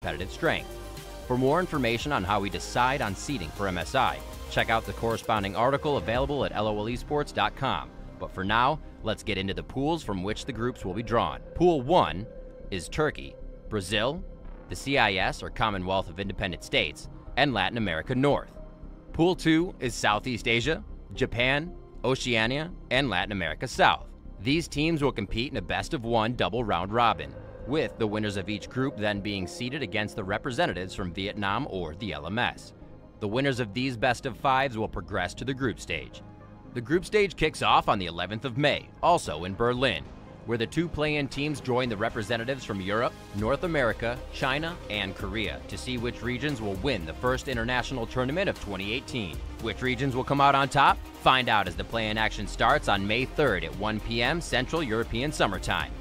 competitive strength. For more information on how we decide on seeding for MSI, check out the corresponding article available at lolesports.com. But for now, let's get into the pools from which the groups will be drawn. Pool 1 is Turkey, Brazil, the CIS or Commonwealth of Independent States, and Latin America North. Pool 2 is Southeast Asia, Japan, Oceania, and Latin America South. These teams will compete in a best-of-1 double round robin, with the winners of each group then being seeded against the representatives from Vietnam or the LMS. The winners of these best-of-5s will progress to the group stage. The group stage kicks off on the 11th of May, also in Berlin, where the two play-in teams join the representatives from Europe, North America, China, and Korea to see which regions will win the first international tournament of 2018. Which regions will come out on top? Find out as the play-in action starts on May 3rd at 1 p.m. Central European Summer Time.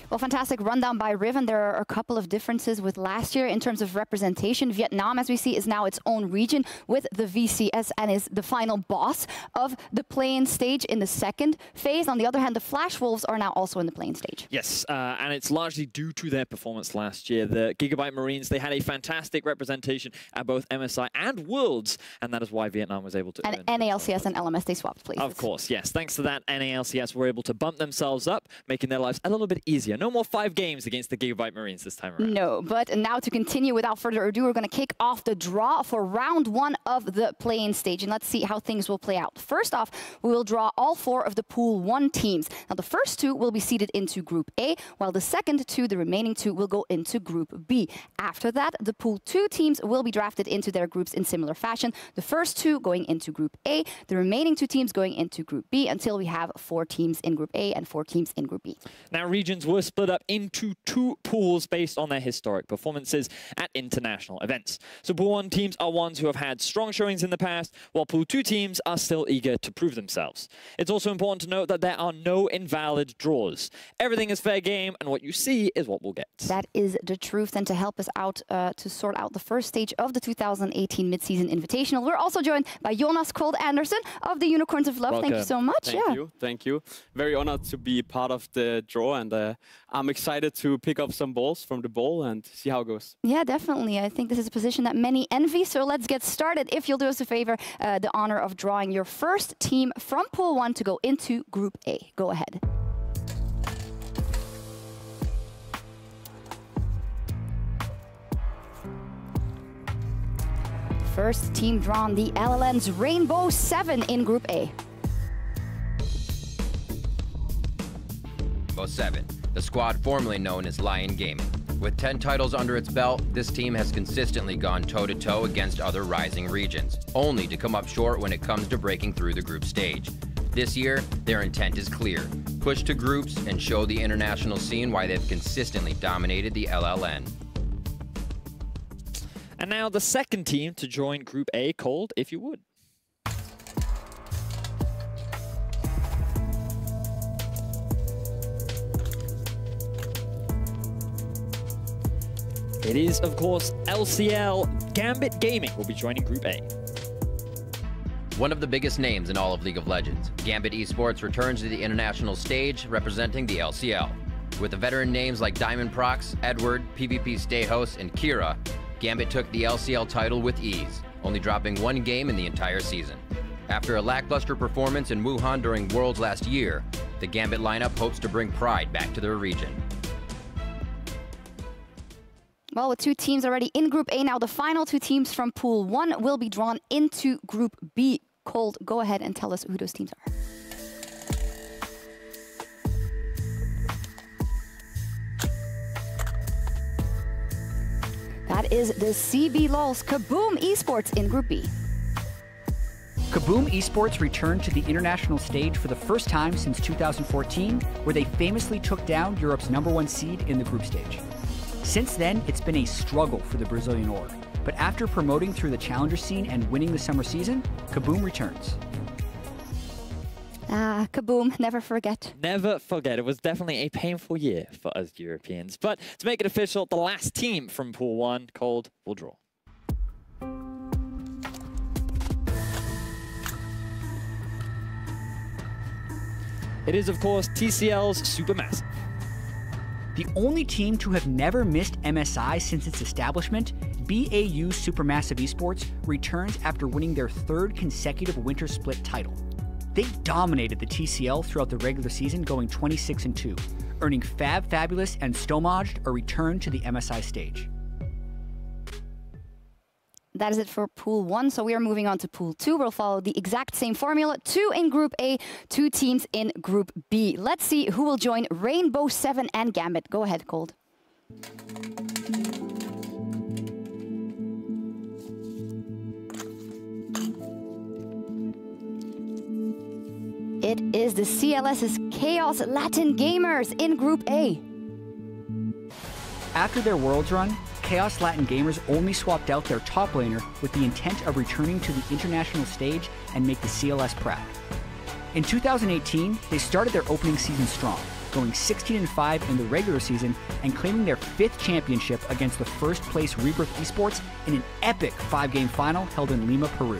Well, fantastic rundown by Riven. There are a couple of differences with last year in terms of representation. Vietnam, as we see, is now its own region with the VCS and is the final boss of the play-in stage in the second phase. On the other hand, the Flash Wolves are now also in the play-in stage. Yes, and it's largely due to their performance last year. The Gigabyte Marines, they had a fantastic representation at both MSI and Worlds, and that is why Vietnam was able to and NALCS and LMS, they swapped places. Of course, yes. Thanks to that, NALCS were able to bump themselves up, making their lives a little bit easier. No more 5 games against the Gigabyte Marines this time around. No, but now to continue, without further ado, we're going to kick off the draw for round 1 of the play-in stage, and let's see how things will play out. First off, we will draw all 4 of the Pool 1 teams. Now, the first 2 will be seeded into Group A, while the second 2, the remaining 2, will go into Group B. After that, the Pool 2 teams will be drafted into their groups in similar fashion. The first 2 going into Group A, the remaining 2 teams going into Group B, until we have 4 teams in Group A and 4 teams in Group B. Now, regions were split up into 2 pools based on their historic performances at international events. So Pool 1 teams are ones who have had strong showings in the past, while Pool 2 teams are still eager to prove themselves. It's also important to note that there are no invalid draws. Everything is fair game, and what you see is what we'll get. That is the truth. And to help us out, to sort out the first stage of the 2018 Mid-Season Invitational, we're also joined by Vedius Kold of the Unicorns of Love. Welcome. Thank you so much. Thank you. Very honored to be part of the draw, and I'm excited to pick up some balls from the bowl and see how it goes. Yeah, definitely. I think this is a position that many envy, so let's get started. If you'll do us a favor, the honor of drawing your first team from Pool 1 to go into Group A. Go ahead. First team drawn, the LLN's Rainbow 7 in Group A. Rainbow 7, the squad formerly known as Lion Gaming. With 10 titles under its belt, this team has consistently gone toe-to-toe against other rising regions, only to come up short when it comes to breaking through the group stage. This year, their intent is clear: push to groups and show the international scene why they've consistently dominated the LLN. And now the second team to join Group A, Kold, if you would. It is, of course, LCL. Gambit Gaming will be joining Group A. One of the biggest names in all of League of Legends, Gambit Esports returns to the international stage representing the LCL. With the veteran names like Diamond Prox, Edward, PvP Stayhouse, and Kira, Gambit took the LCL title with ease, only dropping 1 game in the entire season. After a lackluster performance in Wuhan during Worlds last year, the Gambit lineup hopes to bring pride back to their region. Well, with 2 teams already in Group A, now the final 2 teams from Pool 1 will be drawn into Group B. Kold, go ahead and tell us who those teams are. That is the CB LOL's Kaboom Esports in Group B. Kaboom Esports returned to the international stage for the first time since 2014, where they famously took down Europe's #1 seed in the group stage. Since then, it's been a struggle for the Brazilian org, but after promoting through the challenger scene and winning the summer season, Kaboom returns. Kaboom, never forget. Never forget. It was definitely a painful year for us Europeans. But to make it official, the last team from Pool 1, Kold, will draw. It is, of course, TCL's Supermassive. The only team to have never missed MSI since its establishment, BAU Supermassive Esports returns after winning their 3rd consecutive Winter Split title. They dominated the TCL throughout the regular season, going 26-2, earning Fab Fabulous and Stomaged a return to the MSI stage. That is it for Pool 1, so we are moving on to Pool 2. We'll follow the exact same formula. 2 in Group A, 2 teams in Group B. Let's see who will join Rainbow 7 and Gambit. Go ahead, Kold. It is the CLS's Chaos Latin Gamers in Group A. After their Worlds run, Chaos Latin Gamers only swapped out their top laner with the intent of returning to the international stage and make the CLS proud. In 2018, they started their opening season strong, going 16-5 in the regular season and claiming their 5th championship against the first place Rebirth Esports in an epic 5-game final held in Lima, Peru.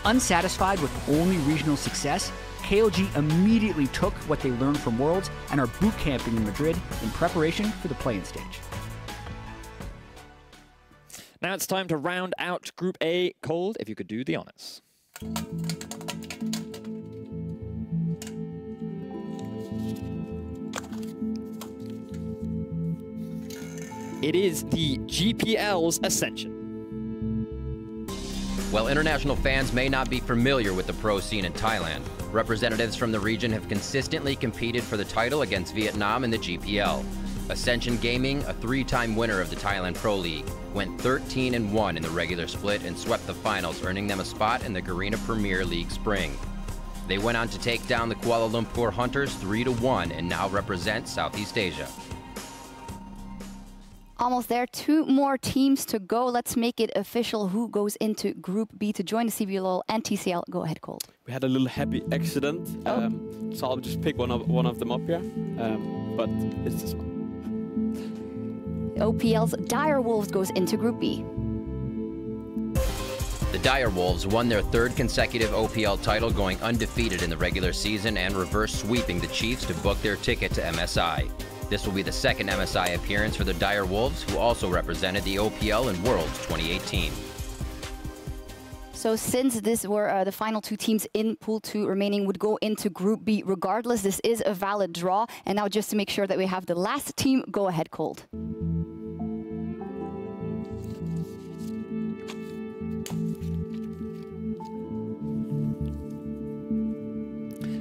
Unsatisfied with only regional success, KLG immediately took what they learned from Worlds and are boot camping in Madrid in preparation for the play-in stage. Now it's time to round out Group A. Kold, if you could do the honors. It is the GPL's Ascension. While international fans may not be familiar with the pro scene in Thailand, representatives from the region have consistently competed for the title against Vietnam in the GPL. Ascension Gaming, a 3-time winner of the Thailand Pro League, went 13-1 in the regular split and swept the finals, earning them a spot in the Garena Premier League Spring. They went on to take down the Kuala Lumpur Hunters 3-1 and now represent Southeast Asia. Almost there, 2 more teams to go. Let's make it official. Who goes into Group B to join the CBLOL and TCL? Go ahead, Kold. We had a little happy accident, so I'll just pick one of them up here, but it's this one. OPL's Dire Wolves goes into Group B. The Dire Wolves won their 3rd consecutive OPL title, going undefeated in the regular season and reverse sweeping the Chiefs to book their ticket to MSI. This will be the 2nd MSI appearance for the Dire Wolves, who also represented the OPL in Worlds 2018. So since this were the final 2 teams in Pool 2 remaining would go into Group B regardless, this is a valid draw. And now just to make sure that we have the last team, go ahead, Kold.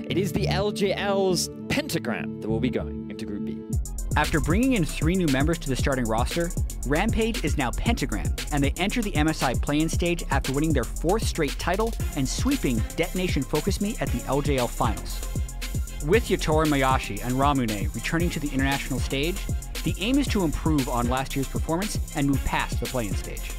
It is the LJL's Pentagram that will be going into Group B. After bringing in 3 new members to the starting roster, Rampage is now Pentagram, and they enter the MSI play-in stage after winning their 4th straight title and sweeping Detonation Focus Me at the LJL Finals. With Yator Mayashi and Ramune returning to the international stage, the aim is to improve on last year's performance and move past the play-in stage.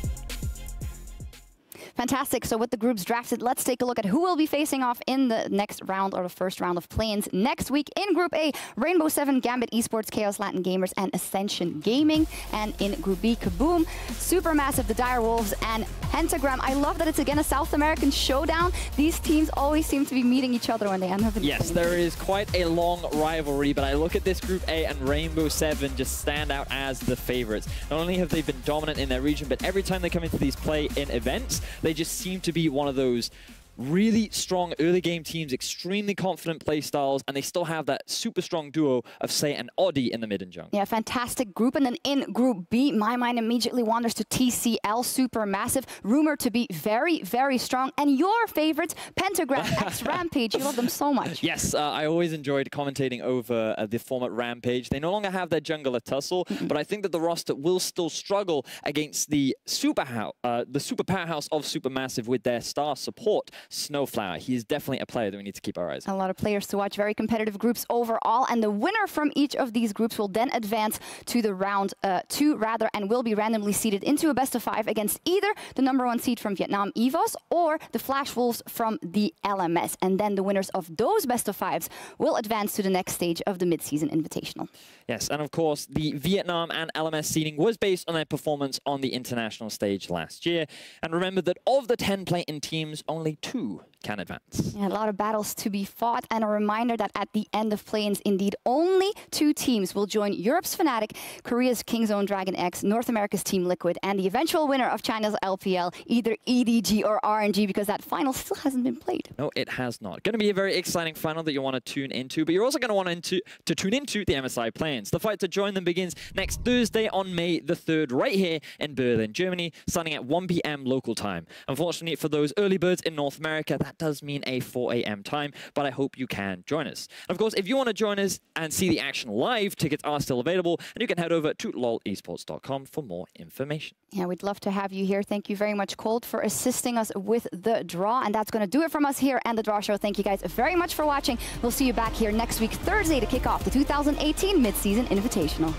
Fantastic. So with the groups drafted, let's take a look at who will be facing off in the next round or the first round of play-ins next week. In Group A, Rainbow 7, Gambit Esports, Chaos Latin Gamers, and Ascension Gaming. And in Group B, Kaboom, Supermassive, the Dire Wolves, and Pentagram. I love that it's again a South American showdown. These teams always seem to be meeting each other when they end up in Yes, there is quite a long rivalry, but I look at this Group A and Rainbow 7 just stand out as the favorites. Not only have they been dominant in their region, but every time they come into these play-in events, they just seem to be one of those really strong early game teams, extremely confident play styles, and they still have that super strong duo of, say, an Oddie in the mid and jungle. Yeah, fantastic group. And then in Group B, my mind immediately wanders to TCL, Supermassive, rumored to be very, very strong. And your favorites, Pentagram x Rampage. You love them so much. Yes, I always enjoyed commentating over the format Rampage. They no longer have their jungler Tussle, but I think that the roster will still struggle against the super powerhouse of Supermassive with their star support, Snowflower. He is definitely a player that we need to keep our eyes on. A lot of players to watch, very competitive groups overall, and the winner from each of these groups will then advance to the round 2 and will be randomly seeded into a best-of-5 against either the #1 seed from Vietnam, EVOS, or the Flash Wolves from the LMS. And then the winners of those best-of-5s will advance to the next stage of the mid-season Invitational. Yes, and of course, the Vietnam and LMS seeding was based on their performance on the international stage last year. And remember that of the 10 play-in teams, only 2 can advance. Yeah, a lot of battles to be fought, and a reminder that at the end of play-ins, indeed, only 2 teams will join Europe's Fnatic, Korea's Kingzone Dragon X, North America's Team Liquid, and the eventual winner of China's LPL, either EDG or RNG, because that final still hasn't been played. No, it has not. Going to be a very exciting final that you want to tune into, but you're also going to want to tune into the MSI play-ins. The fight to join them begins next Thursday on May the 3rd, right here in Berlin, Germany, starting at 1 p.m. local time. Unfortunately, for those early birds in North America, that does mean a 4 a.m. time, but I hope you can join us. And of course, if you want to join us and see the action live, tickets are still available, and you can head over to lolesports.com for more information. Yeah, we'd love to have you here. Thank you very much, Kold, for assisting us with the draw. And that's going to do it from us here and the Draw Show. Thank you guys very much for watching. We'll see you back here next week, Thursday, to kick off the 2018 Mid-Season Invitational.